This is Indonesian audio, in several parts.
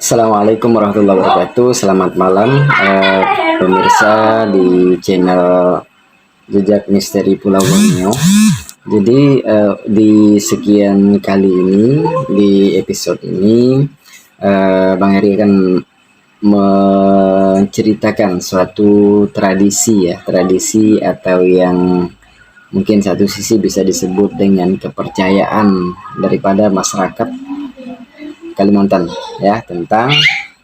Assalamualaikum warahmatullahi wabarakatuh. Selamat malam, pemirsa di channel Jejak Misteri Pulau Borneo. Jadi di sekian kali ini, di episode ini, Bang Heri akan menceritakan suatu tradisi ya, tradisi atau yang mungkin satu sisi bisa disebut dengan kepercayaan daripada masyarakat Kalimantan ya, tentang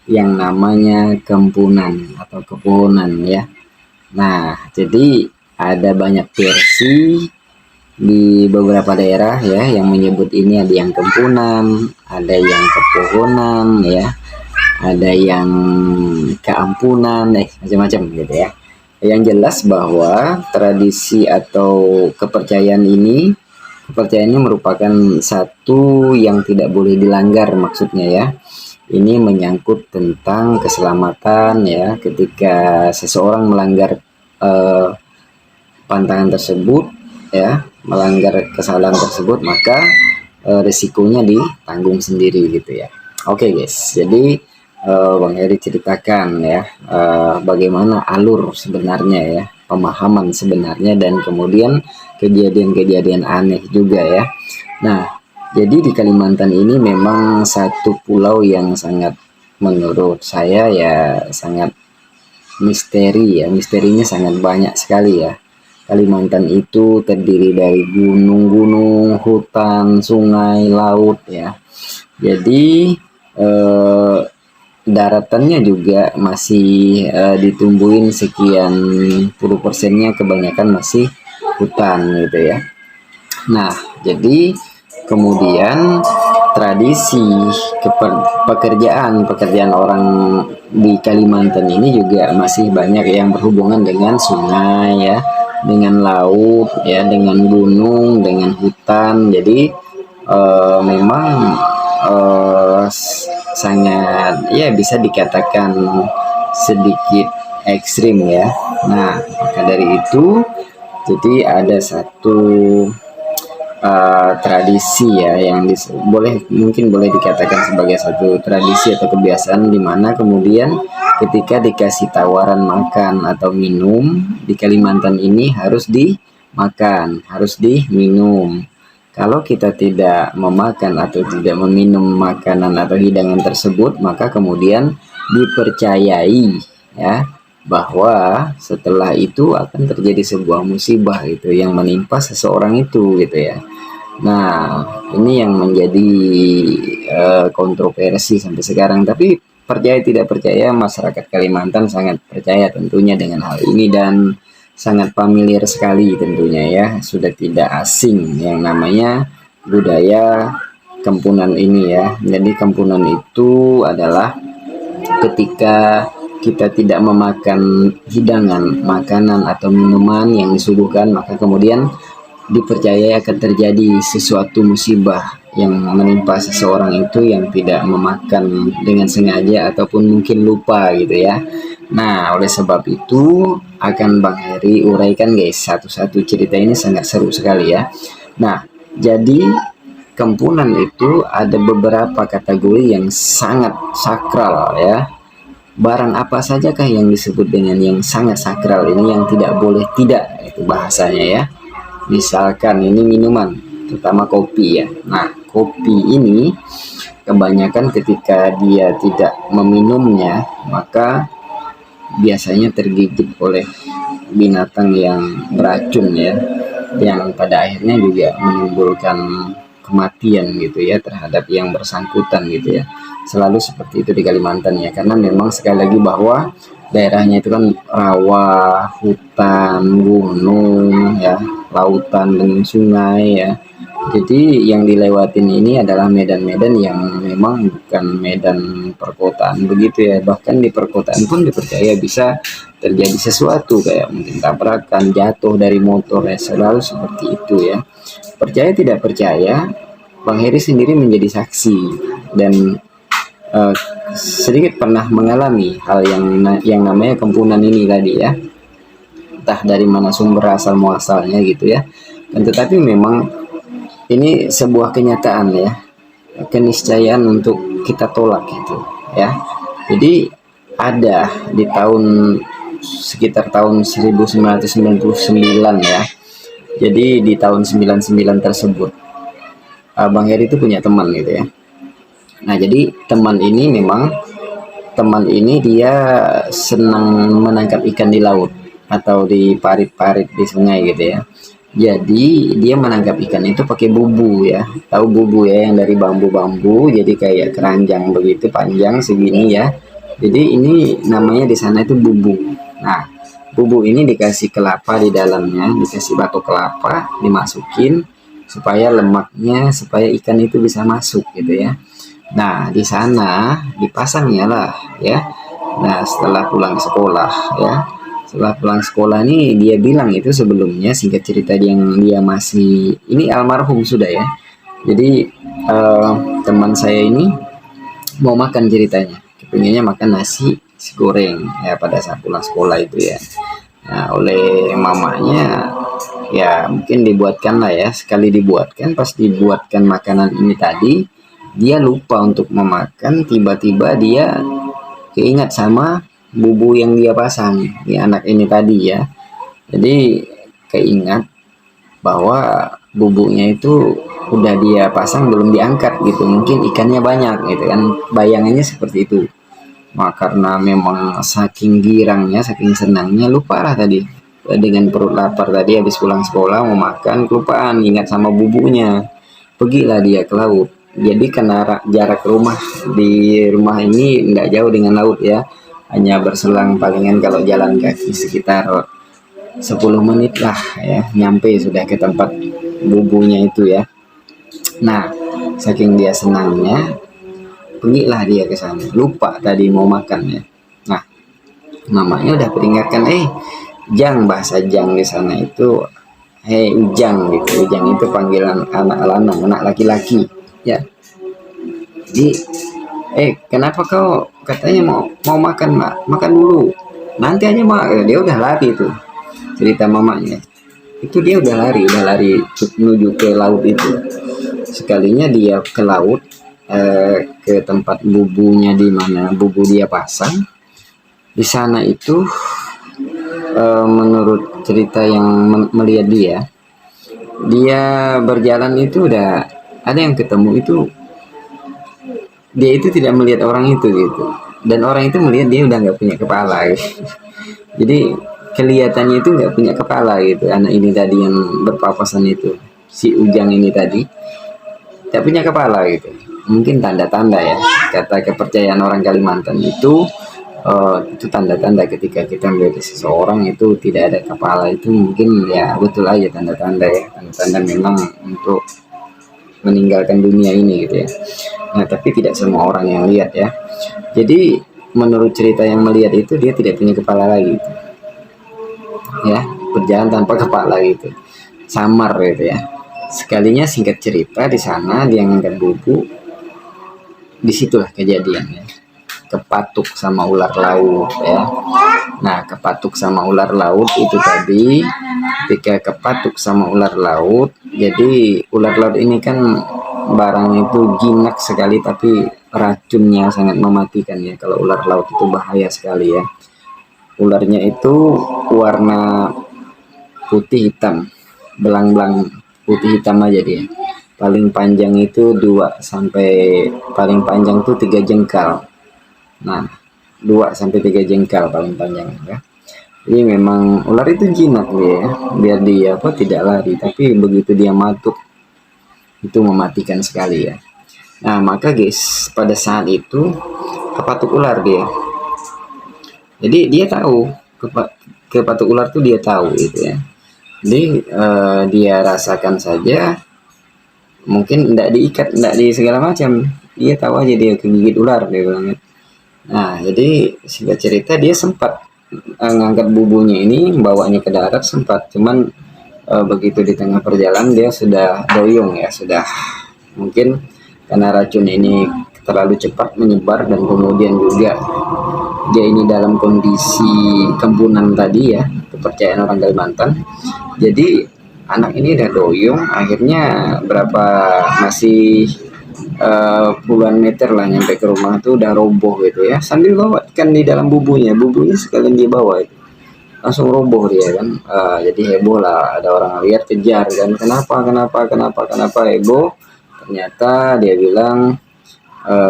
yang namanya kempunan atau kepunan ya. Nah, jadi ada banyak versi di beberapa daerah ya yang menyebut ini, ada yang kempunan, ada yang kepuhunan ya, ada yang keampunan, macam-macam gitu ya. Yang jelas bahwa tradisi atau kepercayaannya merupakan satu yang tidak boleh dilanggar, maksudnya ya. Ini menyangkut tentang keselamatan ya, ketika seseorang melanggar pantangan tersebut ya, melanggar kesalahan tersebut, maka risikonya ditanggung sendiri gitu ya. Oke guys, jadi Bang Heri ceritakan ya bagaimana alur sebenarnya ya, pemahaman sebenarnya, dan kemudian kejadian-kejadian aneh juga ya. Nah, jadi di Kalimantan ini memang satu pulau yang sangat, menurut saya ya, sangat misteri ya. Misterinya sangat banyak sekali ya. Kalimantan itu terdiri dari gunung-gunung, hutan, sungai, laut ya. Jadi daratannya juga masih ditumbuhin sekian puluh persennya, kebanyakan masih hutan gitu ya. Nah, jadi kemudian tradisi pekerjaan orang di Kalimantan ini juga masih banyak yang berhubungan dengan sungai ya, dengan laut ya, dengan gunung, dengan hutan. Jadi memang sangat ya, bisa dikatakan sedikit ekstrim ya. Nah, maka dari itu jadi ada satu tradisi ya yang mungkin boleh dikatakan sebagai satu tradisi atau kebiasaan, di mana kemudian ketika dikasih tawaran makan atau minum di Kalimantan ini harus dimakan, harus diminum. Kalau kita tidak memakan atau tidak meminum makanan atau hidangan tersebut, maka kemudian dipercayai ya bahwa setelah itu akan terjadi sebuah musibah itu yang menimpa seseorang itu gitu ya. Nah, ini yang menjadi kontroversi sampai sekarang. Tapi percaya tidak percaya, masyarakat Kalimantan sangat percaya tentunya dengan hal ini, dan sangat familiar sekali tentunya ya. Sudah tidak asing yang namanya budaya kempunan ini ya. Jadi kempunan itu adalah ketika kita tidak memakan hidangan, makanan atau minuman yang disuguhkan, maka kemudian dipercaya akan terjadi sesuatu musibah yang menimpa seseorang itu yang tidak memakan dengan sengaja ataupun mungkin lupa gitu ya. Nah, oleh sebab itu akan Bang Heri uraikan guys satu-satu. Cerita ini sangat seru sekali ya. Nah, jadi kempunan itu ada beberapa kategori yang sangat sakral ya. Barang apa sajakah yang disebut dengan yang sangat sakral ini, yang tidak boleh tidak, itu bahasanya ya. Misalkan ini minuman, terutama kopi ya. Nah, kopi ini kebanyakan ketika dia tidak meminumnya, maka biasanya tergigit oleh binatang yang beracun ya, yang pada akhirnya juga menimbulkan kematian gitu ya terhadap yang bersangkutan gitu ya. Selalu seperti itu di Kalimantan ya, karena memang sekali lagi bahwa daerahnya itu kan rawa, hutan, gunung ya, lautan dan sungai ya. Jadi yang dilewatin ini adalah medan-medan yang memang bukan medan perkotaan begitu ya. Bahkan di perkotaan pun dipercaya bisa terjadi sesuatu, kayak mungkin tabrakan, jatuh dari motor ya, selalu seperti itu ya. Percaya tidak percaya, Bang Heri sendiri menjadi saksi dan sedikit pernah mengalami hal yang namanya kempunan ini tadi ya. Entah dari mana sumber asal muasalnya gitu ya. Dan tetapi memang ini sebuah kenyataan ya, keniscayaan untuk kita tolak gitu. ya. Jadi ada di sekitar tahun 1999 ya. Jadi di tahun 99 tersebut Bang Heri itu punya teman gitu ya. Nah, jadi teman ini dia senang menangkap ikan di laut atau di parit-parit di sungai gitu ya. Jadi dia menangkap ikan itu pakai bubu ya. Tahu bubu ya, yang dari bambu-bambu, jadi kayak keranjang begitu panjang segini ya. Jadi ini namanya di sana itu bubu. Nah, bubu ini dikasih kelapa di dalamnya, dikasih batok kelapa, dimasukin supaya lemaknya, supaya ikan itu bisa masuk gitu ya. Nah, di sana dipasangnya lah ya. Nah, setelah pulang sekolah nih, dia bilang itu sebelumnya, singkat cerita, dia masih ini almarhum sudah ya. Jadi teman saya ini mau makan ceritanya, kepinginnya makan nasi goreng ya pada saat pulang sekolah itu ya. Nah, oleh mamanya ya mungkin dibuatkan lah ya, sekali dibuatkan, pas dibuatkan makanan ini tadi, dia lupa untuk memakan, tiba-tiba dia keingat sama bubu yang dia pasang di anak ini tadi ya. Jadi keingat bahwa bubunya itu udah dia pasang belum diangkat gitu, mungkin ikannya banyak gitu kan, bayangannya seperti itu. Karena memang saking girangnya, saking senangnya, lupa lah tadi dengan perut lapar tadi habis pulang sekolah mau makan, kelupaan ingat sama bubunya. Pergilah dia ke laut. Jadi karena jarak di rumah ini nggak jauh dengan laut ya, hanya berselang palingan kalau jalan kaki sekitar 10 menit lah ya, nyampe sudah ke tempat bubunya itu ya. Nah, saking dia senangnya, pergilah dia ke sana. Lupa tadi mau makan ya. Nah, mamanya udah peringatkan, jang, bahasa jang di sana itu, ujang gitu. Ujang itu panggilan anak lanang, anak laki-laki ya. Jadi, kenapa kau katanya mau makan, mak? Makan dulu. Nanti aja, mak. Dia udah lari tuh. Cerita mamanya. Itu dia udah lari menuju ke laut itu. Sekalinya dia ke laut, ke tempat bubunya, di mana bubu dia pasang. Di sana itu menurut cerita yang melihat dia berjalan itu udah ada yang ketemu itu, dia itu tidak melihat orang itu gitu, dan orang itu melihat dia udah nggak punya kepala gitu. Jadi kelihatannya itu nggak punya kepala gitu, anak ini tadi yang berpapasan itu, si Ujang ini tadi tidak punya kepala gitu. Mungkin tanda-tanda ya, kata kepercayaan orang Kalimantan itu tanda-tanda ketika kita melihat seseorang itu tidak ada kepala, itu mungkin ya betul aja tanda-tanda ya, tanda-tanda memang untuk meninggalkan dunia ini gitu ya. Nah, tapi tidak semua orang yang lihat ya. Jadi menurut cerita yang melihat itu, dia tidak punya kepala lagi gitu. Ya, berjalan tanpa kepala gitu, samar gitu ya. Sekalinya singkat cerita, di sana dia ngangkat bubu, disitulah kejadiannya, kepatuk sama ular laut ya. Nah, kepatuk sama ular laut itu tadi, ketika kepatuk sama ular laut, jadi ular laut ini kan barang itu jinak sekali, tapi racunnya sangat mematikan ya. Kalau ular laut itu bahaya sekali ya. Ularnya itu warna putih hitam, belang-belang putih hitam aja dia. Paling panjang itu 2 sampai paling panjang tuh 3 jengkal. Nah, 2 sampai 3 jengkal paling panjang ya. Jadi memang ular itu jinak dia ya. Biar dia tidak lari, tapi begitu dia matuk itu mematikan sekali ya. Nah, maka guys, pada saat itu kepatuk ular dia. Jadi dia tahu kepatuk ular tuh, dia tahu gitu ya. Jadi dia rasakan saja, mungkin tidak diikat, tidak di segala macam, dia tahu aja dia kegigit ular, dia bilang. Nah, jadi singkat cerita, dia sempat ngangkat bubunya ini, bawanya ke darat sempat, cuman begitu di tengah perjalanan dia sudah doyong ya, sudah mungkin karena racun ini terlalu cepat menyebar, dan kemudian juga dia ini dalam kondisi kembunan tadi ya, kepercayaan orang Kalimantan. Jadi anak ini udah doyong, akhirnya masih puluhan meter lah nyampe ke rumah tuh udah roboh gitu ya, sambil bawa kan di dalam bubunya sekalian dia bawa itu langsung roboh dia kan. Jadi heboh lah, ada orang lihat kejar kan, kenapa heboh. Ternyata dia bilang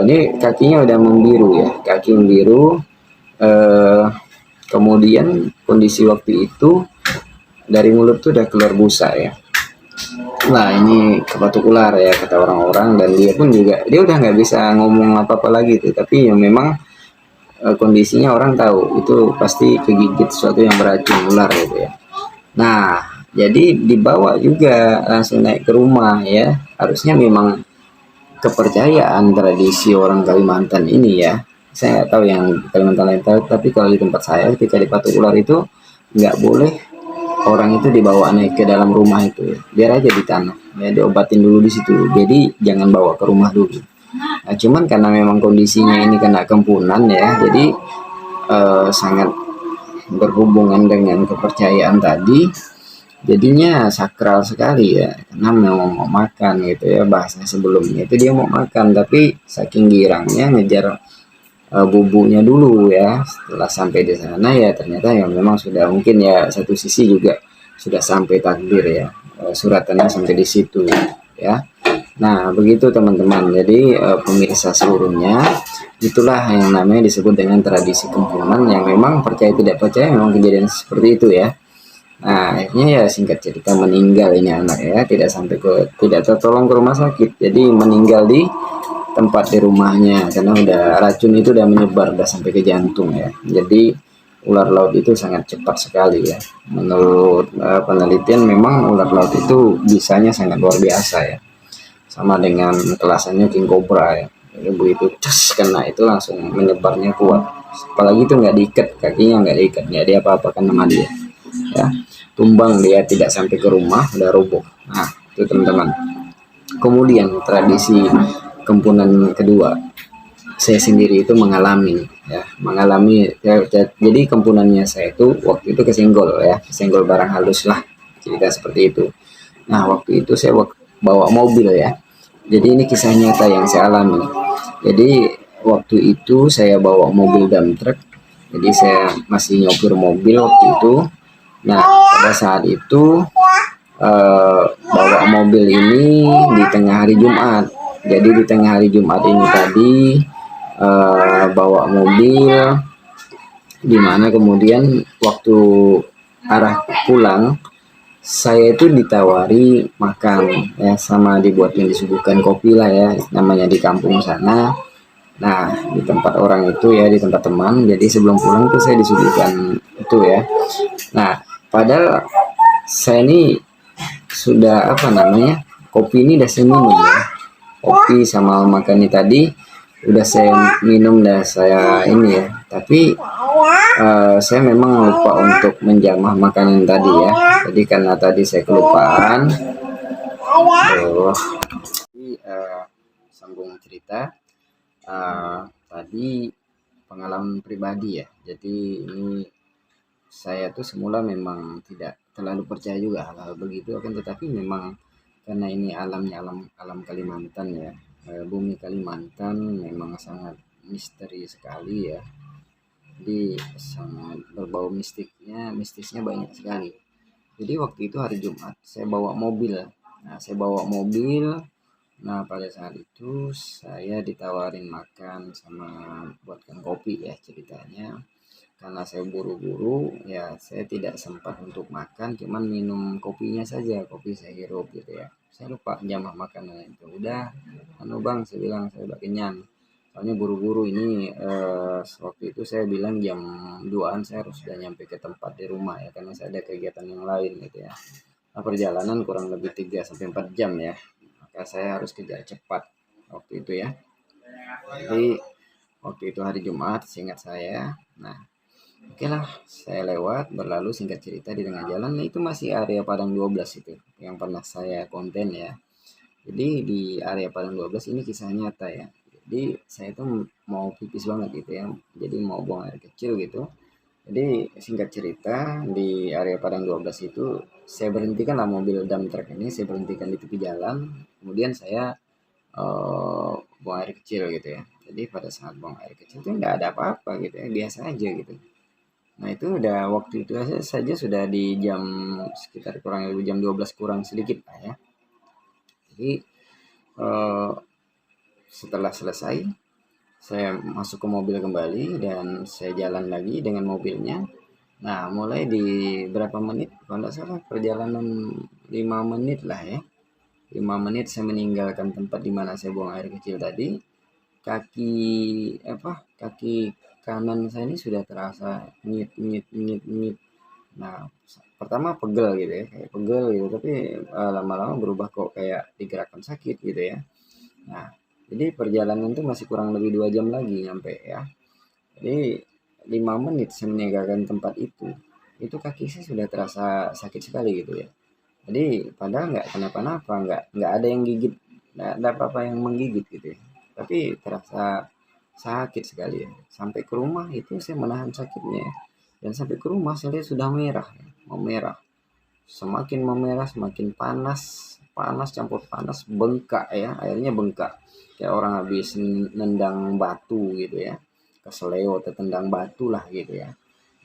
ini kakinya udah membiru ya, kaki membiru. eh, Kemudian kondisi waktu itu dari mulut tuh udah keluar busa ya. Nah ini kebatuk ular ya kata orang-orang, dan dia pun juga dia udah nggak bisa ngomong apa-apa lagi tuh, tapi yang memang kondisinya orang tahu itu pasti kegigit sesuatu yang beracun, ular gitu ya. Nah jadi dibawa juga langsung naik ke rumah ya, harusnya memang kepercayaan tradisi orang Kalimantan ini ya. Saya nggak tahu yang Kalimantan lain tahu, tapi kalau di tempat saya ketika dipatuk ular itu nggak boleh orang itu dibawa naik ke dalam rumah itu ya. Biar aja di tanah ya, diobatin dulu di situ. Jadi jangan bawa ke rumah dulu. Nah, cuman karena memang kondisinya ini kena kempunan ya, jadi sangat berhubungan dengan kepercayaan tadi, jadinya sakral sekali ya, karena mau makan gitu ya, bahasanya sebelumnya itu dia mau makan tapi saking girangnya ngejar bubunya dulu ya. Setelah sampai di sana ya ternyata ya memang sudah, mungkin ya satu sisi juga sudah sampai takdir ya, suratannya sampai di situ ya. Nah begitu teman-teman, jadi pemirsa seluruhnya, itulah yang namanya disebut dengan tradisi kempunan, yang memang percaya tidak percaya memang kejadian seperti itu ya. Nah, akhirnya ya singkat cerita meninggal ini anak ya, tidak tertolong ke rumah sakit. Jadi meninggal di tempat di rumahnya karena udah racun itu udah menyebar, udah sampai ke jantung ya. Jadi ular laut itu sangat cepat sekali ya. Menurut penelitian memang ular laut itu bisanya sangat luar biasa ya. Sama dengan kelasannya king cobra ya. Jadi begitu cus kena itu langsung menyebarnya kuat. Apalagi itu nggak diikat, kakinya nggak diikat, nggak dia apa-apa kan sama dia ya, tumbang dia tidak sampai ke rumah udah roboh. Nah itu teman-teman. Kemudian tradisi kempunan kedua, saya sendiri itu mengalami ya, jadi kempunannya saya itu waktu itu kesenggol ya, kesenggol barang halus lah, cerita seperti itu. Nah waktu itu saya bawa mobil ya, jadi ini kisah nyata yang saya alami. Jadi waktu itu saya bawa mobil dump truck, jadi saya masih nyopir mobil waktu itu. Nah, pada saat itu bawa mobil ini di tengah hari Jumat. Jadi di tengah hari Jumat ini tadi bawa mobil, di mana kemudian waktu arah pulang saya itu ditawari makan ya, sama dibuatkan disuguhkan kopi lah ya, namanya di kampung sana. Nah, di tempat orang itu ya, di tempat teman. Jadi sebelum pulang tuh saya disuguhkan itu ya. Nah, padahal saya ini sudah apa namanya, kopi ini udah saya minum ya, kopi sama makan ini tadi udah saya minum, dah saya ini ya, tapi saya memang lupa untuk menjamah makanan tadi ya, jadi karena tadi saya kelupaan. Oh, jadi, sambung cerita. Tadi pengalaman pribadi ya, jadi ini saya tuh semula memang tidak terlalu percaya juga hal-hal begitu, akan tetapi memang karena ini alamnya alam alam Kalimantan ya, bumi Kalimantan memang sangat misteri sekali ya, jadi sangat berbau mistisnya banyak sekali. Jadi waktu itu hari Jumat saya bawa mobil. Nah pada saat itu saya ditawarin makan sama buatkan kopi ya ceritanya. Karena saya buru-buru ya, saya tidak sempat untuk makan, cuman minum kopinya saja, kopi saya hirup gitu ya. Saya lupa jamah makanan itu. Udah, anu bang, saya bilang saya udah kenyang. Soalnya buru-buru ini, waktu itu saya bilang jam 2-an saya harus sudah nyampe ke tempat di rumah ya, karena saya ada kegiatan yang lain gitu ya. Nah, perjalanan kurang lebih 3 sampai 4 jam ya. Maka saya harus kejar cepat waktu itu ya. Jadi waktu itu hari Jumat, seingat saya. Nah, oke lah, saya lewat, berlalu singkat cerita di tengah jalan, nah itu masih area Padang 12 itu, yang pernah saya konten ya. Jadi di area Padang 12 ini kisah nyata ya. Jadi saya itu mau pipis banget gitu ya, jadi mau buang air kecil gitu. Jadi singkat cerita di area Padang 12 itu saya berhentikan lah mobil dump truck ini, saya berhentikan di tepi jalan. Kemudian saya buang air kecil gitu ya. Jadi pada saat buang air kecil itu nggak ada apa-apa gitu ya, biasa aja gitu. Nah itu udah waktu itu saja sudah di jam sekitar kurang lebih jam 12 kurang sedikit lah ya. Jadi eh, setelah selesai saya masuk ke mobil kembali dan saya jalan lagi dengan mobilnya. Nah mulai di berapa menit, kalau nggak salah perjalanan 5 menit lah ya. 5 menit saya meninggalkan tempat di mana saya buang air kecil tadi. Kaki kaki kanan saya ini sudah terasa nyit nyit nyit nyit. Nah, pertama pegel gitu ya, kayak pegel gitu, tapi lama-lama berubah kok kayak digerakkan sakit gitu ya. Nah, jadi perjalanan itu masih kurang lebih 2 jam lagi nyampe ya. Jadi 5 menit saya meninggalkan tempat itu kaki saya sudah terasa sakit sekali gitu ya. Jadi padahal nggak kenapa-napa, nggak ada yang gigit, nggak ada apa-apa yang menggigit gitu ya. Tapi terasa sakit sekali ya. Sampai ke rumah itu saya menahan sakitnya ya. Dan sampai ke rumah saya lihat sudah merah, ya, memerah. Semakin memerah, semakin panas, panas campur panas, bengkak ya, airnya bengkak. Kayak orang habis nendang batu gitu ya. Kesleo tertendang batu lah gitu ya.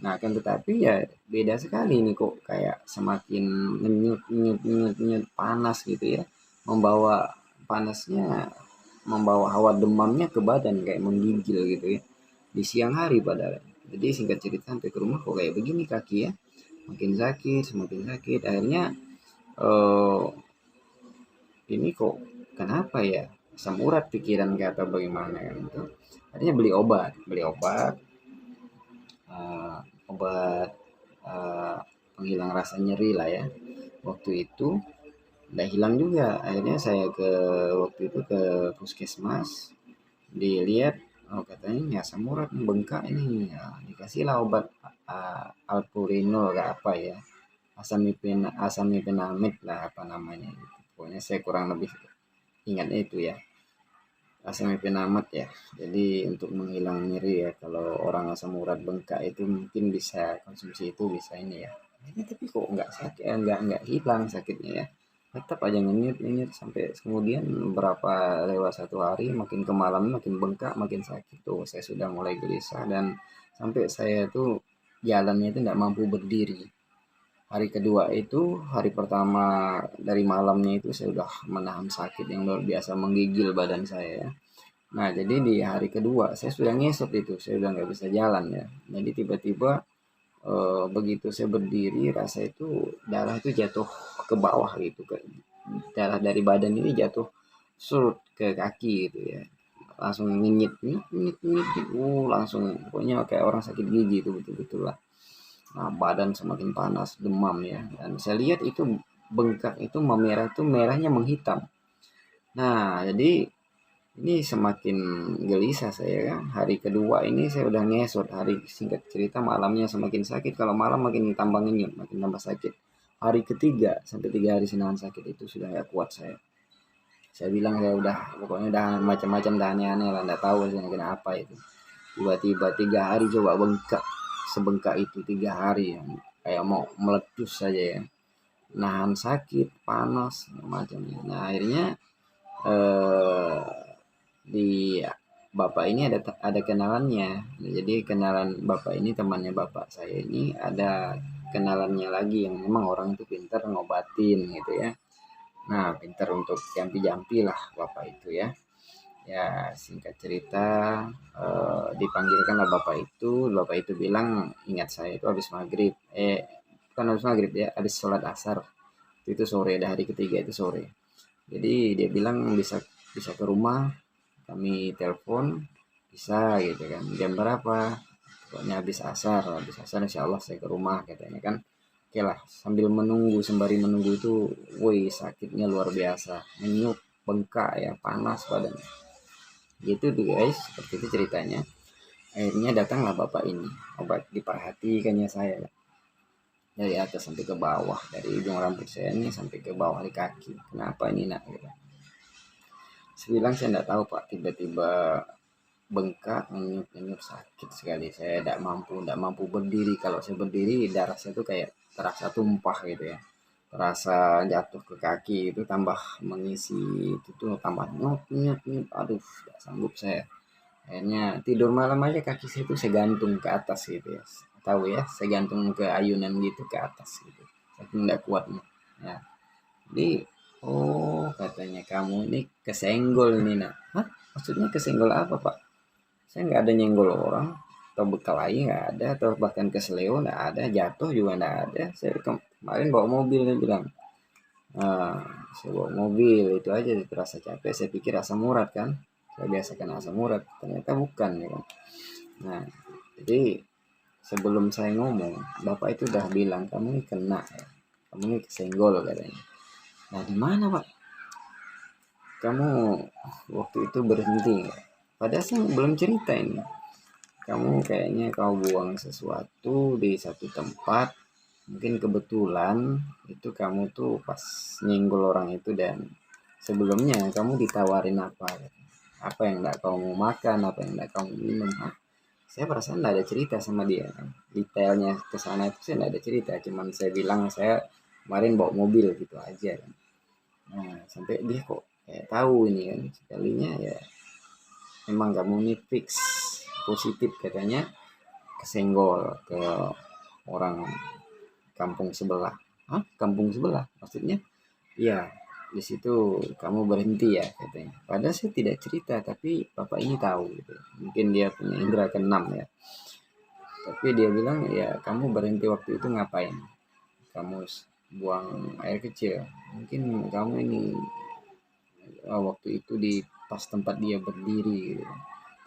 Nah, akan tetapi ya beda sekali nih kok kayak semakin nyut nyut nyut nyut panas gitu ya. Membawa panasnya membawa hawa demamnya ke badan kayak menggigil gitu ya. Di siang hari padahal. Jadi singkat cerita sampai ke rumah kok kayak begini kaki ya. Makin sakit, semakin sakit. Akhirnya eh ini kok kenapa ya? Asam urat pikiran kayak atau bagaimana kan itu. Akhirnya beli obat, eh, obat eh, penghilang rasa nyeri lah ya. Waktu itu nggak hilang juga. Akhirnya saya waktu itu ke puskesmas, dilihat, oh katanya ini asam urat nih, bengkak ini. Ya, dikasihlah obat alpurinol kayak apa ya, asamipinamid lah apa namanya gitu. Pokoknya saya kurang lebih ingatnya itu ya, asamipinamat ya. Jadi untuk menghilang nyeri ya, kalau orang asam urat bengkak itu mungkin bisa konsumsi itu bisa ini ya. Ini tapi kok nggak sakit, nggak hilang sakitnya ya. Tetap aja ngenyut ngenyut sampai kemudian berapa lewat 1 hari, makin ke malam makin bengkak, makin sakit tuh. Saya sudah mulai gelisah dan sampai saya tuh jalannya itu nggak mampu berdiri. Hari kedua itu, hari pertama dari malamnya itu saya udah menahan sakit yang luar biasa menggigil badan saya ya. Nah, jadi di hari kedua saya sudah ngesot itu, saya udah nggak bisa jalan ya. Jadi tiba-tiba begitu saya berdiri, rasa itu darah itu jatuh ke bawah gitu, darah dari badan ini jatuh surut ke kaki gitu ya. Langsung nginyit, nyit, nyit, nyit, nyit. Langsung pokoknya kayak orang sakit gigi itu betul-betul lah. Nah, badan semakin panas, demam ya. Dan saya lihat itu bengkak itu memerah itu merahnya menghitam. Nah, jadi ini semakin gelisah saya kan. Hari kedua ini saya udah ngesot. Hari singkat cerita malamnya semakin sakit. Kalau malam makin tambah ngenyut, makin tambah sakit. Hari ketiga sampai 3 hari sinahan sakit itu sudah nggak kuat saya. Saya bilang saya udah pokoknya udah macam-macam dah aneh-aneh lah. Nggak tahu saya kenapa itu. Tiba-tiba 3 hari coba bengkak. Sebengkak itu 3 hari ya. Kayak mau meletus saja ya. Nahan sakit, panas, macamnya. Nah akhirnya eh, di bapak ini ada kenalannya. Jadi kenalan bapak ini, temannya bapak saya ini ada kenalannya lagi yang memang orang itu pintar ngobatin gitu ya. Nah, pintar untuk jampi-jampi lah bapak itu ya. Ya, singkat cerita dipanggilkanlah bapak itu bilang ingat saya itu habis maghrib. Bukan habis maghrib ya, habis sholat asar. Itu sore, dah hari ketiga itu sore. Jadi dia bilang bisa bisa ke rumah, kami telepon bisa gitu kan, jam berapa, pokoknya habis asar insya Allah saya ke rumah katanya kan. Oke lah, sambil menunggu sembari menunggu itu, woi sakitnya luar biasa, menyut, bengkak ya, panas badan gitu tuh guys, seperti itu ceritanya. Akhirnya datanglah bapak ini, obat diperhatikannya saya dari atas sampai ke bawah, dari ujung rambut saya ini sampai ke bawah di kaki, kenapa ini nak gitu. Saya bilang saya nggak tahu pak, tiba-tiba bengkak, ngenyut-ngenyut, sakit sekali. Saya tidak mampu berdiri. Kalau saya berdiri, darah saya tuh kayak terasa tumpah gitu ya. rasa jatuh ke kaki itu tambah mengisi itu tuh tambah nyot nyot nyot, aduh nggak sanggup saya. Akhirnya tidur malam aja kaki saya tuh saya gantung ke atas gitu ya, tahu ya, saya gantung ke ayunan gitu ke atas gitu, saking nggak kuatnya ya. Jadi, oh katanya kamu ini kesenggol nih nak. Hah? Maksudnya kesenggol apa pak? Saya nggak ada nyenggol orang, atau berkelahi nggak ada, atau bahkan kesleo nggak ada, jatuh juga nggak ada. Saya kemarin bawa mobil, dia bilang. Ah, saya bawa mobil itu aja terasa capek. Saya pikir asam urat kan. Saya biasa kena asam urat, ternyata bukan ya kan. Nah, jadi sebelum saya ngomong, bapak itu udah bilang kamu ini kena ya. Kamu ini kesenggol katanya. Nah, di mana pak? Kamu waktu itu berhenti nggak? Padahal saya belum cerita ini. Kamu kayaknya kau buang sesuatu di satu tempat, mungkin kebetulan itu kamu tuh pas nyenggol orang itu, dan sebelumnya kamu ditawarin apa yang enggak kamu makan, apa yang enggak kamu minum. Hah? Saya perasaan enggak ada cerita sama dia kan. Detailnya ke sana itu saya enggak ada cerita, cuman saya bilang saya kemarin bawa mobil gitu aja kan. Nah, sampai dia kok kayak tahu ini kan, sekalinya ya memang kamu ini fix positif katanya kesenggol ke orang kampung sebelah. Hah? Kampung sebelah? Maksudnya? Iya, di situ kamu berhenti ya katanya. Padahal saya tidak cerita, tapi bapak ini tahu gitu. Mungkin dia punya indera keenam ya. Tapi dia bilang ya kamu berhenti waktu itu ngapain? Kamu buang air kecil. Mungkin kamu ini waktu itu di pas tempat dia berdiri gitu.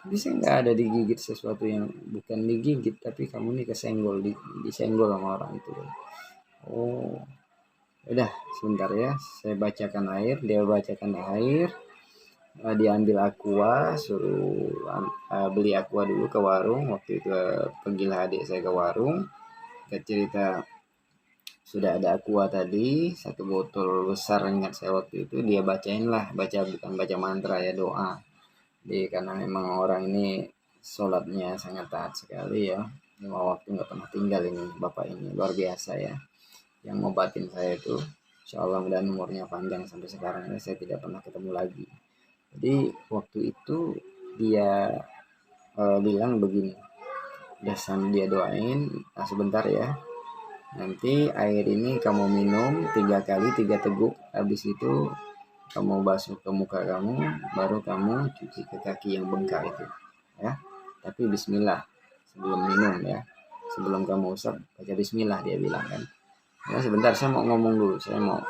Tapi saya nggak ada digigit sesuatu yang bukan digigit, tapi kamu nih kesenggol, disenggol sama orang itu. Oh, udah sebentar ya, saya bacakan air, dia bacakan air, diambil aqua, suruh beli aqua dulu ke warung. Waktu itu pergilah adik saya ke warung, kita cerita sudah ada aqua tadi, satu botol besar ingat saya waktu itu, dia bacain lah, bukan baca mantra ya, doa. Jadi karena memang orang ini sholatnya sangat taat sekali ya, 5 waktu nggak pernah tinggal ini bapak ini, luar biasa ya. Yang ngobatin saya itu, insya Allah dan umurnya panjang sampai sekarang ini saya tidak pernah ketemu lagi. Jadi waktu itu dia bilang begini, dia doain, nah sebentar ya, nanti air ini kamu minum 3 kali 3 teguk, habis itu kamu basuh ke muka kamu, baru kamu cuci ke kaki yang bengkak itu ya, tapi bismillah sebelum minum ya, sebelum kamu usap baca bismillah, dia bilang kan. Ya sebentar, saya mau ngomong dulu, saya mau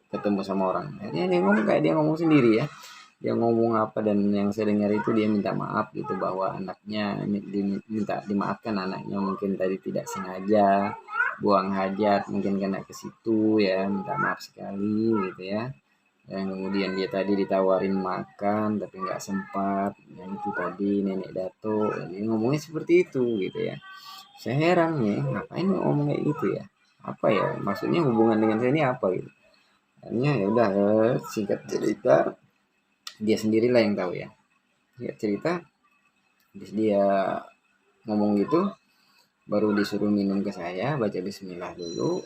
ketemu sama orang. Dia ngomong kayak dia ngomong sendiri ya, dia ngomong apa, dan yang saya dengar itu dia minta maaf gitu, bahwa anaknya minta dimaafkan, anaknya mungkin tadi tidak sengaja buang hajat, mungkin kena ke situ ya, minta maaf sekali gitu ya. Dan kemudian dia tadi ditawarin makan tapi nggak sempat, yang itu tadi nenek dato, ini ngomongnya seperti itu gitu ya. Saya heran nih, ngapain ngomong kayak gitu ya, apa ya maksudnya, hubungan dengan saya ini apa gitu. Akhirnya ya udah, singkat cerita dia sendirilah yang tahu ya. Singkat cerita habis dia ngomong gitu, baru disuruh minum ke saya, baca bismillah dulu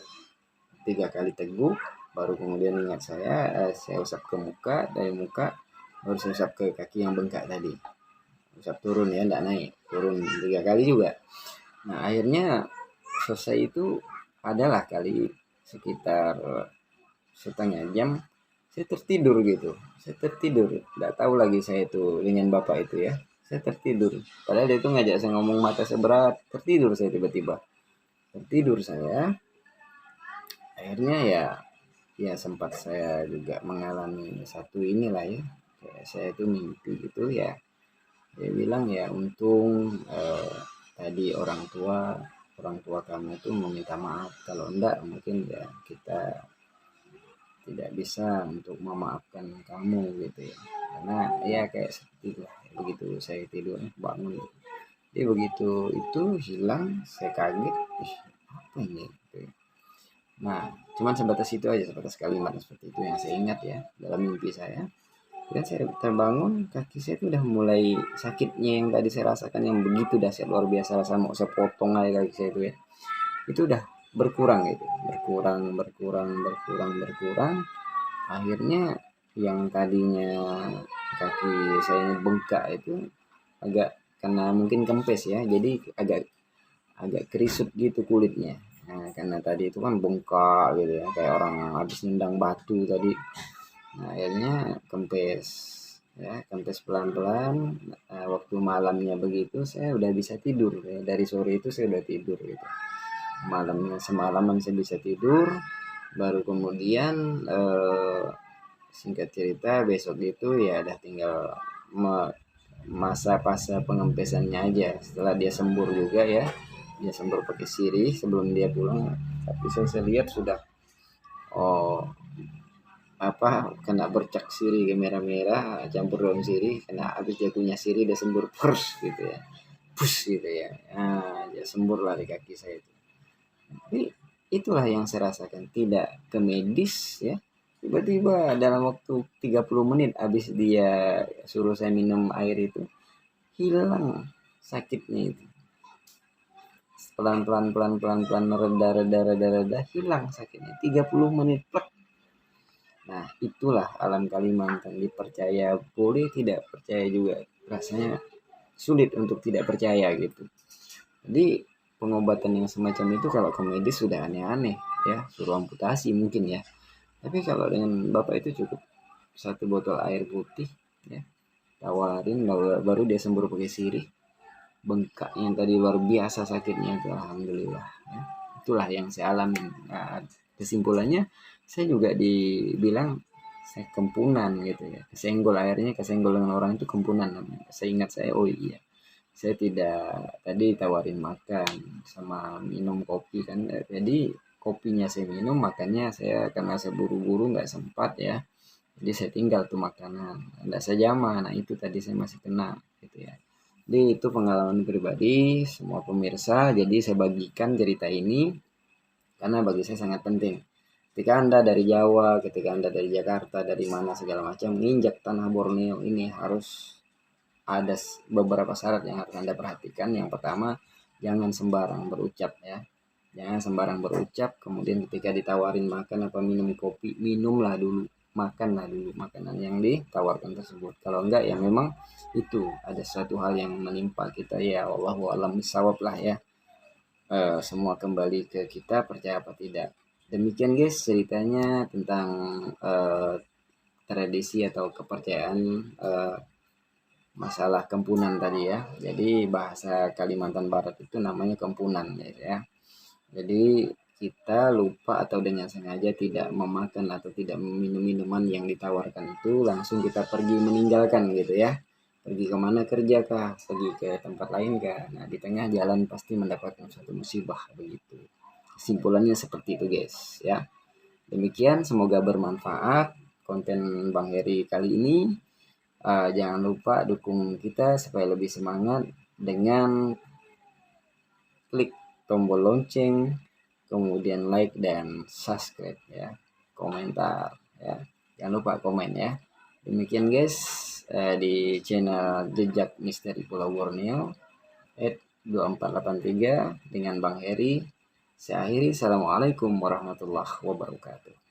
3 kali teguk, baru kemudian ingat saya usap ke muka, dari muka baru saya usap ke kaki yang bengkak tadi, usap turun ya, enggak naik, turun 3 kali juga. Nah akhirnya selesai itu adalah kali sekitar setengah jam saya tertidur gitu, saya tertidur, nggak tahu lagi saya itu dengan bapak itu ya, saya tertidur, padahal dia itu ngajak saya ngomong mata seberat, tertidur saya, tiba-tiba tertidur saya. Akhirnya ya sempat saya juga mengalami satu inilah ya, kayak saya itu mimpi gitu ya. Dia bilang ya untung tadi orang tua kamu itu meminta maaf, kalau enggak mungkin ya kita tidak bisa untuk memaafkan kamu gitu ya. Karena ya kayak seperti itu, begitu saya tidur bangun, dia begitu itu hilang, saya kaget, ih apa ini gitu ya. Nah, cuman sebatas itu aja, sebatas kalimat seperti itu yang saya ingat ya dalam mimpi saya. Dan saya terbangun, kaki saya itu udah mulai sakitnya yang tadi saya rasakan, yang begitu dahsyat luar biasa rasa, mau saya potong aja kaki saya itu ya. Itu udah berkurang gitu, berkurang. Akhirnya yang tadinya kaki saya bengkak itu agak, karena mungkin kempes ya, jadi agak agak kerisut gitu kulitnya. Nah, karena tadi itu kan bengkak gitu ya, kayak orang habis nendang batu tadi. Nah, akhirnya kempes ya, kempes pelan-pelan. Waktu malamnya begitu saya udah bisa tidur ya. Dari sore itu saya udah tidur gitu. Malamnya semalaman saya bisa tidur, baru kemudian singkat cerita besok itu ya udah tinggal masa fase pengempesannya aja. Setelah dia sembur juga ya, dia sembur pakai sirih sebelum dia pulang, tapi saya lihat sudah oh apa, kena bercak sirih ke merah-merah campur daun sirih, kena habis jatuhnya sirih dia sembur pers gitu ya, push gitu ya. Nah, dia sembur lah di kaki saya itu. Tapi itulah yang saya rasakan, tidak ke medis ya. Tiba-tiba dalam waktu 30 menit habis dia suruh saya minum air itu, hilang sakitnya itu. Pelan-pelan reda, hilang sakitnya. 30 menit plek. Nah, itulah alam Kalimantan, dipercaya boleh, tidak percaya juga. Rasanya sulit untuk tidak percaya gitu. Jadi pengobatan yang semacam itu kalau ke medis sudah aneh-aneh ya, suruh amputasi mungkin ya. Tapi kalau dengan bapak itu cukup satu botol air putih ya, tawarin baru dia sembur pakai sirih, bengkak yang tadi luar biasa sakitnya itu alhamdulillah ya. Itulah yang saya alami. Nah, kesimpulannya saya juga dibilang saya kempunan gitu ya, kesenggol, airnya kesenggol dengan orang itu kempunan namanya. Saya ingat, saya oh iya, saya tidak tadi tawarin makan sama minum kopi kan, jadi kopinya saya minum, makannya saya karena saya buru-buru nggak sempat ya, jadi saya tinggal tuh makanan, nggak saya jamah. Nah itu tadi saya masih kena gitu ya. Jadi itu pengalaman pribadi semua pemirsa, jadi saya bagikan cerita ini karena bagi saya sangat penting. Ketika Anda dari Jawa, ketika Anda dari Jakarta, dari mana segala macam, menginjak tanah Borneo ini harus ada beberapa syarat yang harus Anda perhatikan. Yang pertama, jangan sembarang berucap ya. Jangan sembarang berucap, kemudian ketika ditawarin makan apa minum kopi, minumlah dulu, makanlah dulu makanan yang ditawarkan tersebut. Kalau enggak ya memang itu ada suatu hal yang menimpa kita ya, wallahu a'lam bishawab lah ya. Semua kembali ke kita, percaya apa tidak. Demikian guys ceritanya tentang tradisi atau kepercayaan masalah kempunan tadi ya. Jadi bahasa Kalimantan Barat itu namanya kempunan ya. Jadi kita lupa atau dengan sengaja tidak memakan atau tidak meminum minuman yang ditawarkan itu, langsung kita pergi meninggalkan gitu ya. Pergi kemana, kerja kah, pergi ke tempat lain kah. Nah di tengah jalan pasti mendapatkan suatu musibah begitu. Kesimpulannya seperti itu guys ya. Demikian, semoga bermanfaat konten Bang Heri kali ini. Jangan lupa dukung kita supaya lebih semangat dengan klik tombol lonceng, kemudian like dan subscribe ya, komentar ya, jangan lupa komen ya. Demikian guys, di channel Jejak Misteri Pulau Borneo @2483 dengan Bang Heri. Saya akhiri, assalamualaikum warahmatullahi wabarakatuh.